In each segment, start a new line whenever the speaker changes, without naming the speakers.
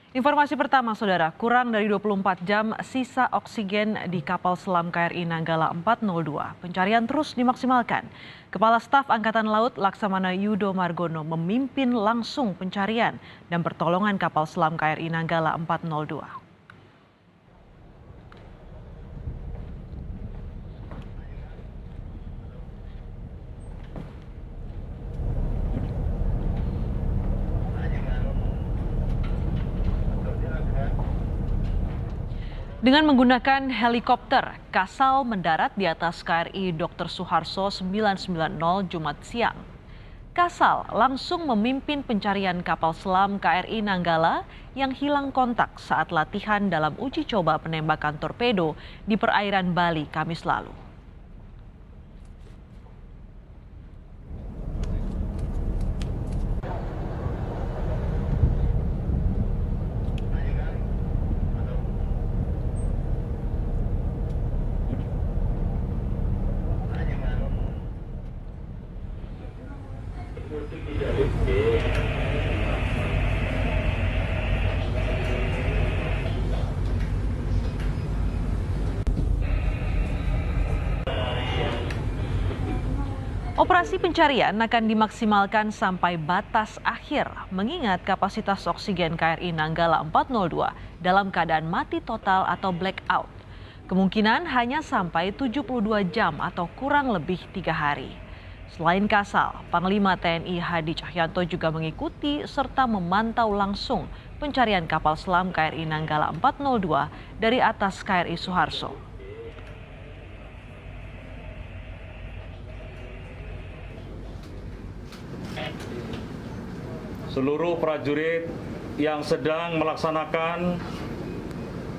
Informasi pertama, Saudara, kurang dari 24 jam sisa oksigen di kapal selam KRI Nanggala 402. Pencarian terus dimaksimalkan. Kepala Staf Angkatan Laut Laksamana Yudo Margono memimpin langsung pencarian dan pertolongan kapal selam KRI Nanggala 402. Dengan menggunakan helikopter, Kasal mendarat di atas KRI Dr. Suharto 990 Jumat siang. Kasal langsung memimpin pencarian kapal selam KRI Nanggala yang hilang kontak saat latihan dalam uji coba penembakan torpedo di perairan Bali Kamis lalu. Operasi pencarian akan dimaksimalkan sampai batas akhir mengingat kapasitas oksigen KRI Nanggala 402 dalam keadaan mati total atau blackout. Kemungkinan hanya sampai 72 jam atau kurang lebih 3 hari. Selain Kasal, Panglima TNI Hadi Cahyanto juga mengikuti serta memantau langsung pencarian kapal selam KRI Nanggala 402 dari atas KRI Suharto.
Seluruh prajurit yang sedang melaksanakan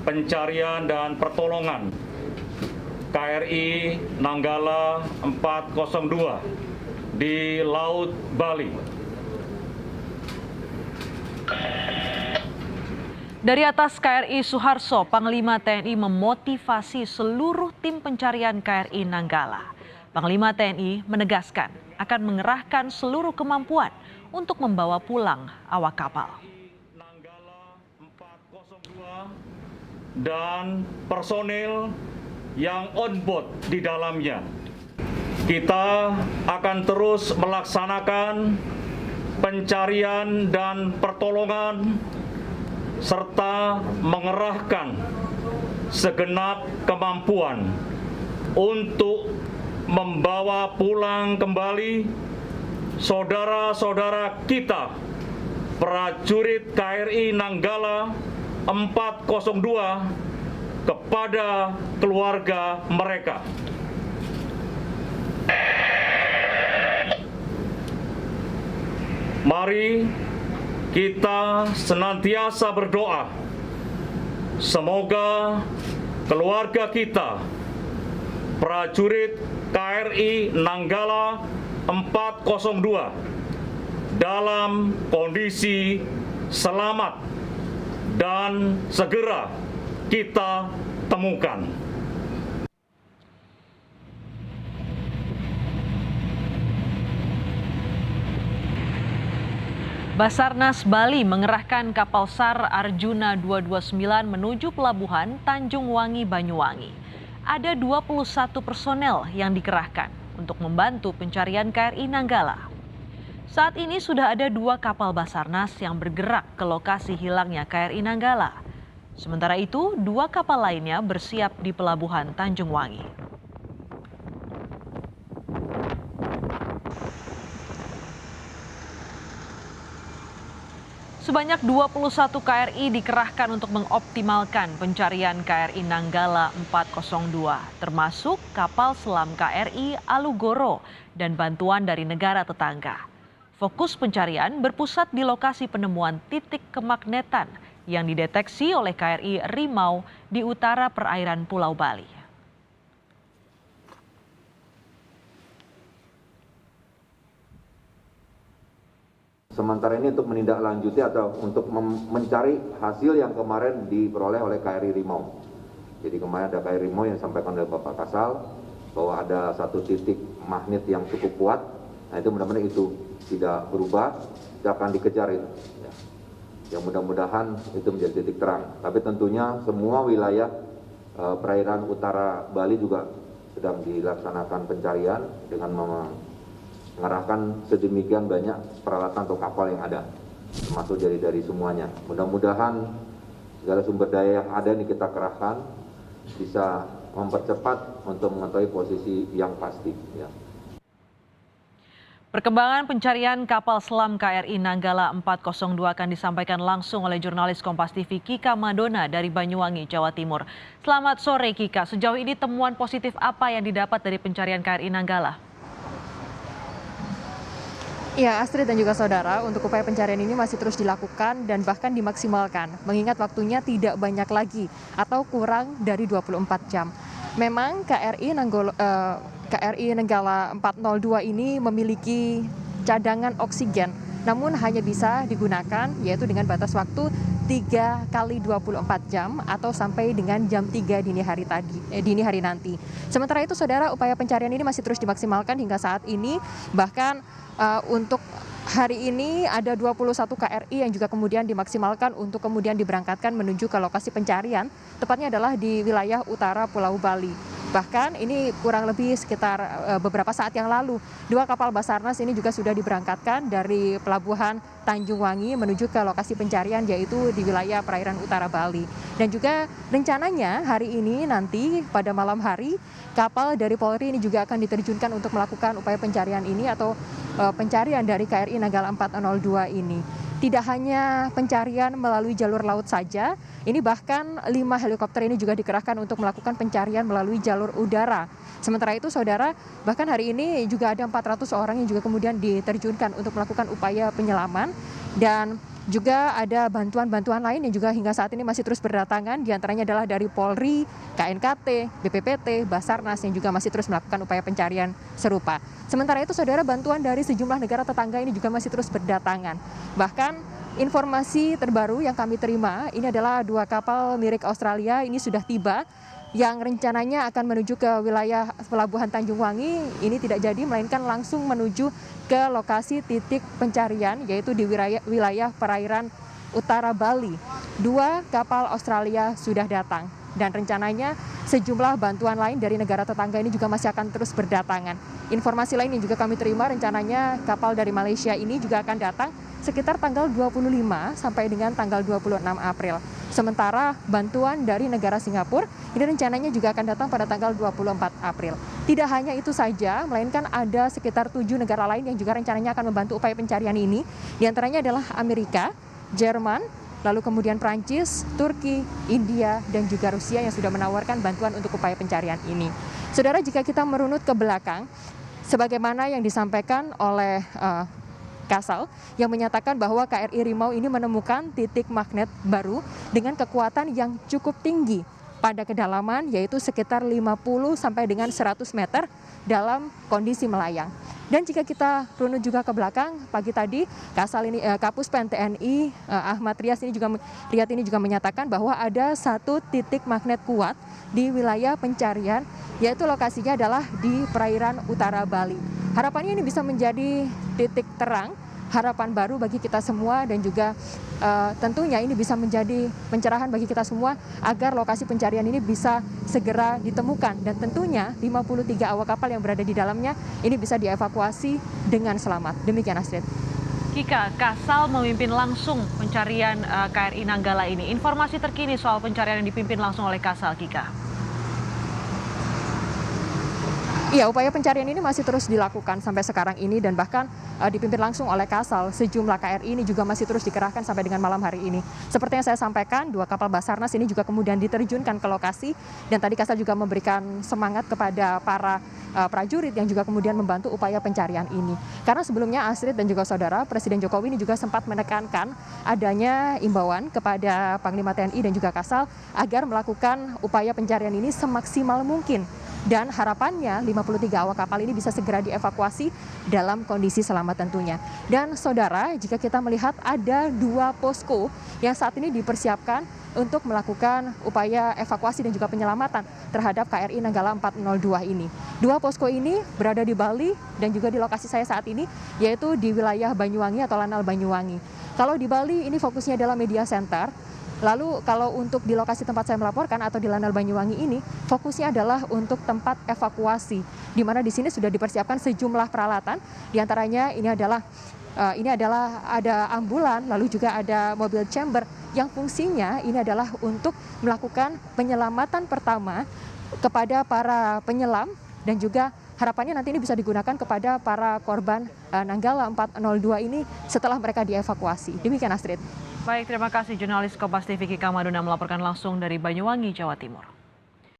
pencarian dan pertolongan KRI Nanggala 402 di Laut Bali.
Dari atas KRI Suharto, Panglima TNI memotivasi seluruh tim pencarian KRI Nanggala. Panglima TNI menegaskan akan mengerahkan seluruh kemampuan untuk membawa pulang awak kapal.
Nanggala 402 dan personil yang on board di dalamnya. Kita akan terus melaksanakan pencarian dan pertolongan serta mengerahkan segenap kemampuan untuk membawa pulang kembali saudara-saudara kita, prajurit KRI Nanggala 402 kepada keluarga mereka. Mari kita senantiasa berdoa, semoga keluarga kita, prajurit KRI Nanggala 402 dalam kondisi selamat dan segera kita temukan.
Basarnas Bali mengerahkan kapal SAR Arjuna 229 menuju pelabuhan Tanjung Wangi, Banyuwangi. Ada 21 personel yang dikerahkan untuk membantu pencarian KRI Nanggala. Saat ini sudah ada 2 kapal Basarnas yang bergerak ke lokasi hilangnya KRI Nanggala. Sementara itu, 2 kapal lainnya bersiap di pelabuhan Tanjung Wangi. Sebanyak 21 KRI dikerahkan untuk mengoptimalkan pencarian KRI Nanggala 402, termasuk kapal selam KRI Alugoro dan bantuan dari negara tetangga. Fokus pencarian berpusat di lokasi penemuan titik kemagnetan yang dideteksi oleh KRI Rimau di utara perairan Pulau Bali.
Sementara ini untuk menindaklanjuti atau untuk mencari hasil yang kemarin diperoleh oleh KRI Rimau. Jadi kemarin ada KRI Rimau yang disampaikan oleh Bapak Kasal bahwa ada satu titik magnet yang cukup kuat. Nah itu mudah-mudahan itu tidak berubah, tidak akan dikejar itu. Ya. Yang mudah-mudahan itu menjadi titik terang. Tapi tentunya semua wilayah perairan utara Bali juga sedang dilaksanakan pencarian dengan mengerahkan sedemikian banyak peralatan atau kapal yang ada, termasuk dari semuanya. Mudah-mudahan segala sumber daya yang ada ini kita kerahkan bisa mempercepat untuk mengetahui posisi yang pasti. Ya.
Perkembangan pencarian kapal selam KRI Nanggala 402 akan disampaikan langsung oleh jurnalis Kompas TV Kika Madona dari Banyuwangi, Jawa Timur. Selamat sore Kika, sejauh ini temuan positif apa yang didapat dari pencarian KRI Nanggala?
Ya, Astrid dan juga saudara, untuk upaya pencarian ini masih terus dilakukan dan bahkan dimaksimalkan, mengingat waktunya tidak banyak lagi atau kurang dari 24 jam. Memang KRI Nanggala 402 ini memiliki cadangan oksigen, namun hanya bisa digunakan yaitu dengan batas waktu 3 kali 24 jam atau sampai dengan jam 3 dini hari nanti. Sementara itu saudara, upaya pencarian ini masih terus dimaksimalkan hingga saat ini, bahkan untuk hari ini ada 21 KRI yang juga kemudian dimaksimalkan untuk kemudian diberangkatkan menuju ke lokasi pencarian, tepatnya adalah di wilayah utara Pulau Bali. Bahkan ini kurang lebih sekitar beberapa saat yang lalu, 2 kapal Basarnas ini juga sudah diberangkatkan dari pelabuhan Tanjung Wangi menuju ke lokasi pencarian, yaitu di wilayah perairan utara Bali. Dan juga rencananya hari ini nanti pada malam hari, kapal dari Polri ini juga akan diterjunkan untuk melakukan upaya pencarian ini atau pencarian dari KRI Nanggala 402 ini. Tidak hanya pencarian melalui jalur laut saja, ini bahkan 5 helikopter ini juga dikerahkan untuk melakukan pencarian melalui jalur udara. Sementara itu saudara, bahkan hari ini juga ada 400 orang yang juga kemudian diterjunkan untuk melakukan upaya penyelaman, dan juga ada bantuan-bantuan lain yang juga hingga saat ini masih terus berdatangan, diantaranya adalah dari Polri, KNKT, BPPT, Basarnas yang juga masih terus melakukan upaya pencarian serupa. Sementara itu saudara, bantuan dari sejumlah negara tetangga ini juga masih terus berdatangan. Bahkan informasi terbaru yang kami terima ini adalah 2 kapal milik Australia ini sudah tiba, yang rencananya akan menuju ke wilayah pelabuhan Tanjung Wangi. Ini tidak jadi, melainkan langsung menuju ke lokasi titik pencarian, yaitu di wilayah perairan utara Bali. 2 kapal Australia sudah datang, dan rencananya sejumlah bantuan lain dari negara tetangga ini juga masih akan terus berdatangan. Informasi lain yang juga kami terima, rencananya kapal dari Malaysia ini juga akan datang sekitar tanggal 25 sampai dengan tanggal 26 April. Sementara bantuan dari negara Singapura ini rencananya juga akan datang pada tanggal 24 April. Tidak hanya itu saja, melainkan ada sekitar 7 negara lain yang juga rencananya akan membantu upaya pencarian ini. Di antaranya adalah Amerika, Jerman, lalu kemudian Prancis, Turki, India, dan juga Rusia yang sudah menawarkan bantuan untuk upaya pencarian ini. Saudara, jika kita merunut ke belakang, sebagaimana yang disampaikan oleh Kasal yang menyatakan bahwa KRI Rimau ini menemukan titik magnet baru dengan kekuatan yang cukup tinggi pada kedalaman, yaitu sekitar 50 sampai dengan 100 meter dalam kondisi melayang. Dan jika kita runut juga ke belakang, pagi tadi Kasal ini Kapus Pen TNI Ahmad Riyad ini juga menyatakan bahwa ada 1 titik magnet kuat di wilayah pencarian, yaitu lokasinya adalah di perairan utara Bali. Harapannya ini bisa menjadi titik terang, harapan baru bagi kita semua, dan juga tentunya ini bisa menjadi pencerahan bagi kita semua agar lokasi pencarian ini bisa segera ditemukan, dan tentunya 53 awak kapal yang berada di dalamnya ini bisa dievakuasi dengan selamat. Demikian Astrid.
Kika, Kasal memimpin langsung pencarian KRI Nanggala ini. Informasi terkini soal pencarian yang dipimpin langsung oleh Kasal, Kika.
Iya, upaya pencarian ini masih terus dilakukan sampai sekarang ini, dan bahkan dipimpin langsung oleh Kasal. Sejumlah KRI ini juga masih terus dikerahkan sampai dengan malam hari ini. Seperti yang saya sampaikan, 2 kapal Basarnas ini juga kemudian diterjunkan ke lokasi, dan tadi Kasal juga memberikan semangat kepada para prajurit yang juga kemudian membantu upaya pencarian ini. Karena sebelumnya Astrid dan juga saudara, Presiden Jokowi ini juga sempat menekankan adanya imbauan kepada Panglima TNI dan juga Kasal agar melakukan upaya pencarian ini semaksimal mungkin. Dan harapannya 53 awak kapal ini bisa segera dievakuasi dalam kondisi selamat tentunya. Dan saudara, jika kita melihat ada 2 posko yang saat ini dipersiapkan untuk melakukan upaya evakuasi dan juga penyelamatan terhadap KRI Nanggala 402 ini. 2 posko ini berada di Bali dan juga di lokasi saya saat ini, yaitu di wilayah Banyuwangi atau Lanal Banyuwangi. Kalau di Bali ini fokusnya adalah media center. Lalu kalau untuk di lokasi tempat saya melaporkan atau di Lanal Banyuwangi ini fokusnya adalah untuk tempat evakuasi, di mana di sini sudah dipersiapkan sejumlah peralatan, diantaranya ini adalah ada ambulan, lalu juga ada mobil chamber yang fungsinya ini adalah untuk melakukan penyelamatan pertama kepada para penyelam dan juga harapannya nanti ini bisa digunakan kepada para korban Nanggala 402 ini setelah mereka dievakuasi. Demikian Astrid.
Baik, terima kasih jurnalis Kompas TV Kiki Kamaduna melaporkan langsung dari Banyuwangi, Jawa Timur.